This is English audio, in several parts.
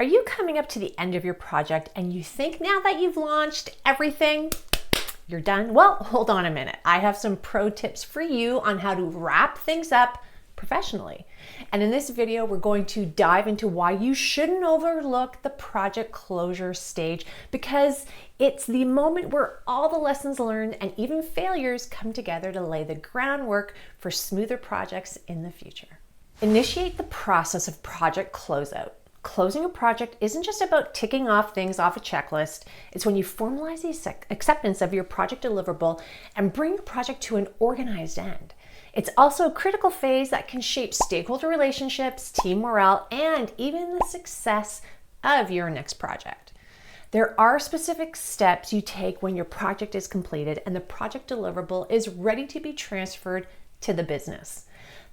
Are you coming up to the end of your project and you think now that you've launched everything, you're done? Well, hold on a minute. I have some pro tips for you on how to wrap things up professionally. And in this video, we're going to dive into why you shouldn't overlook the project closure stage, because it's the moment where all the lessons learned and even failures come together to lay the groundwork for smoother projects in the future. Initiate the process of project closeout. Closing a project isn't just about ticking off things off a checklist. It's when you formalize the acceptance of your project deliverable and bring your project to an organized end. It's also a critical phase that can shape stakeholder relationships, team morale, and even the success of your next project. There are specific steps you take when your project is completed and the project deliverable is ready to be transferred to the business.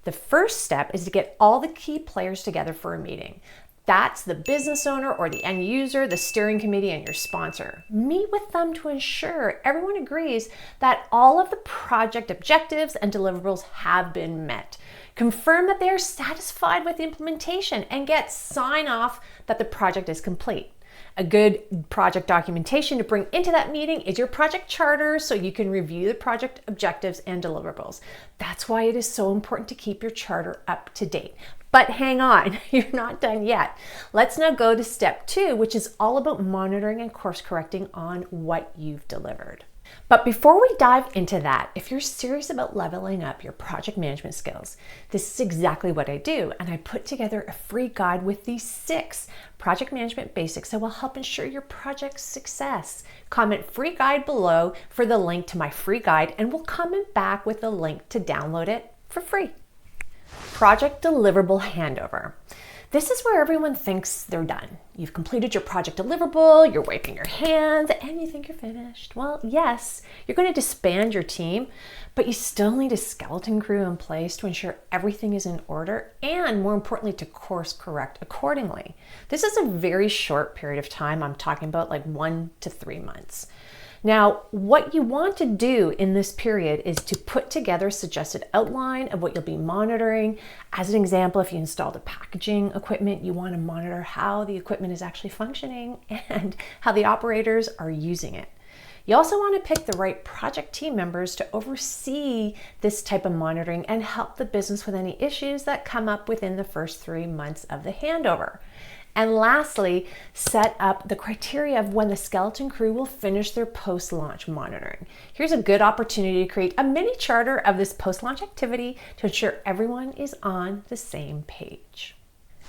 The first step is to get all the key players together for a meeting. That's the business owner or the end user, the steering committee, and your sponsor. Meet with them to ensure everyone agrees that all of the project objectives and deliverables have been met. Confirm that they are satisfied with the implementation and get sign off that the project is complete. A good project documentation to bring into that meeting is your project charter, so you can review the project objectives and deliverables. That's why it is so important to keep your charter up to date. But hang on, you're not done yet. Let's now go to step 2, which is all about monitoring and course correcting on what you've delivered. But before we dive into that, if you're serious about leveling up your project management skills, this is exactly what I do. And I put together a free guide with these 6 project management basics that will help ensure your project's success. Comment free guide below for the link to my free guide, and we'll comment back with the link to download it for free. Project deliverable handover. This is where everyone thinks they're done. You've completed your project deliverable, you're wiping your hands, and you think you're finished. Well, yes, you're going to disband your team, but you still need a skeleton crew in place to ensure everything is in order and, more importantly, to course correct accordingly. This is a very short period of time. I'm talking about like 1 to 3 months. Now, what you want to do in this period is to put together a suggested outline of what you'll be monitoring. As an example, if you installed a packaging equipment, you want to monitor how the equipment is actually functioning and how the operators are using it. You also want to pick the right project team members to oversee this type of monitoring and help the business with any issues that come up within the first 3 months of the handover. And lastly, set up the criteria of when the skeleton crew will finish their post-launch monitoring. Here's a good opportunity to create a mini charter of this post-launch activity to ensure everyone is on the same page.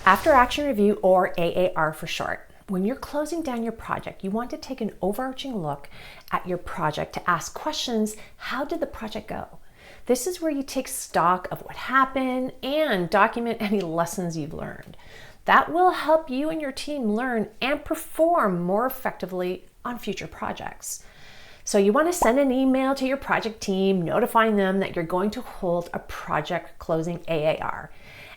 After action review, or AAR for short, when you're closing down your project, you want to take an overarching look at your project to ask questions. How did the project go? This is where you take stock of what happened and document any lessons you've learned. That will help you and your team learn and perform more effectively on future projects. So you want to send an email to your project team notifying them that you're going to hold a project closing AAR.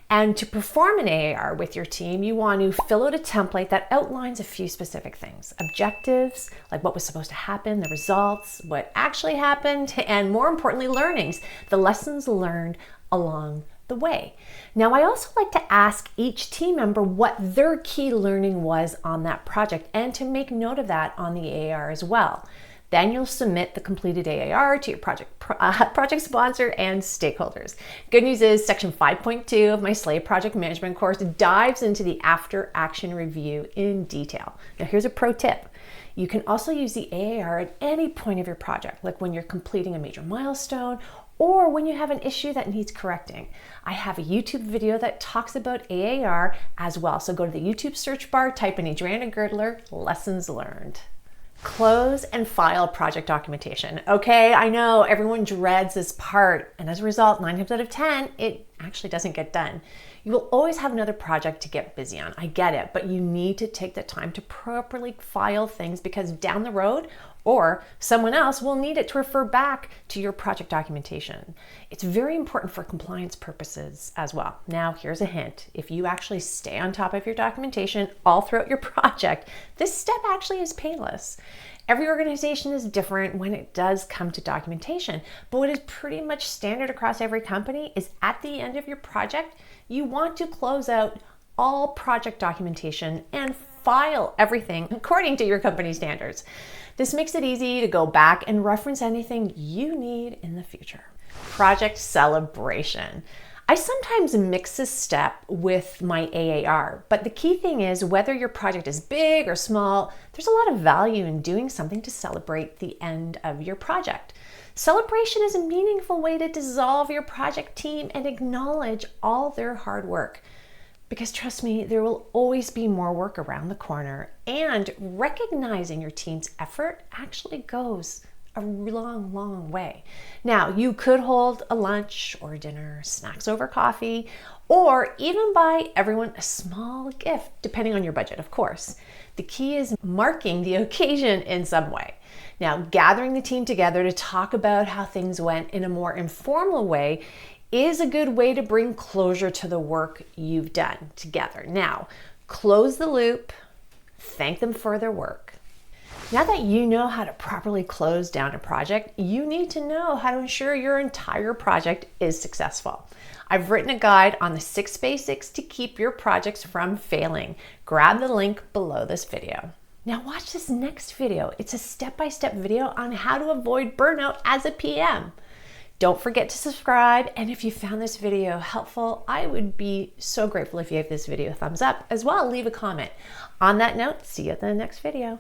And to perform an AAR with your team, you want to fill out a template that outlines a few specific things. Objectives, like what was supposed to happen, the results, what actually happened, and more importantly, learnings, the lessons learned along the way. Now, I also like to ask each team member what their key learning was on that project and to make note of that on the AAR as well. Then you'll submit the completed AAR to your project sponsor and stakeholders. Good news is section 5.2 of my Slave Project Management course dives into the after action review in detail. Now, here's a pro tip. You can also use the AAR at any point of your project, like when you're completing a major milestone or when you have an issue that needs correcting. I have a YouTube video that talks about AAR as well. So go to the YouTube search bar, type in Adriana Girdler, lessons learned. Close and file project documentation. Okay, I know everyone dreads this part, and as a result, 9 times out of 10, it actually doesn't get done. You will always have another project to get busy on. I get it, but you need to take the time to properly file things, because down the road, or someone else will need it to refer back to your project documentation. It's very important for compliance purposes as well. Now, here's a hint. If you actually stay on top of your documentation all throughout your project, this step actually is painless. Every organization is different when it does come to documentation, but what is pretty much standard across every company is at the end of your project, you want to close out all project documentation and file everything according to your company standards. This makes it easy to go back and reference anything you need in the future. Project celebration. I sometimes mix this step with my AAR, but the key thing is whether your project is big or small, there's a lot of value in doing something to celebrate the end of your project. Celebration is a meaningful way to dissolve your project team and acknowledge all their hard work. Because trust me, there will always be more work around the corner, and recognizing your team's effort actually goes a long, long way. Now, you could hold a lunch or dinner, snacks over coffee, or even buy everyone a small gift, depending on your budget, of course. The key is marking the occasion in some way. Now, gathering the team together to talk about how things went in a more informal way is a good way to bring closure to the work you've done together. Now, close the loop, thank them for their work. Now that you know how to properly close down a project, you need to know how to ensure your entire project is successful. I've written a guide on the 6 basics to keep your projects from failing. Grab the link below this video. Now watch this next video. It's a step-by-step video on how to avoid burnout as a PM. Don't forget to subscribe, and if you found this video helpful, I would be so grateful if you gave this video a thumbs up. As well, leave a comment. On that note, see you at the next video.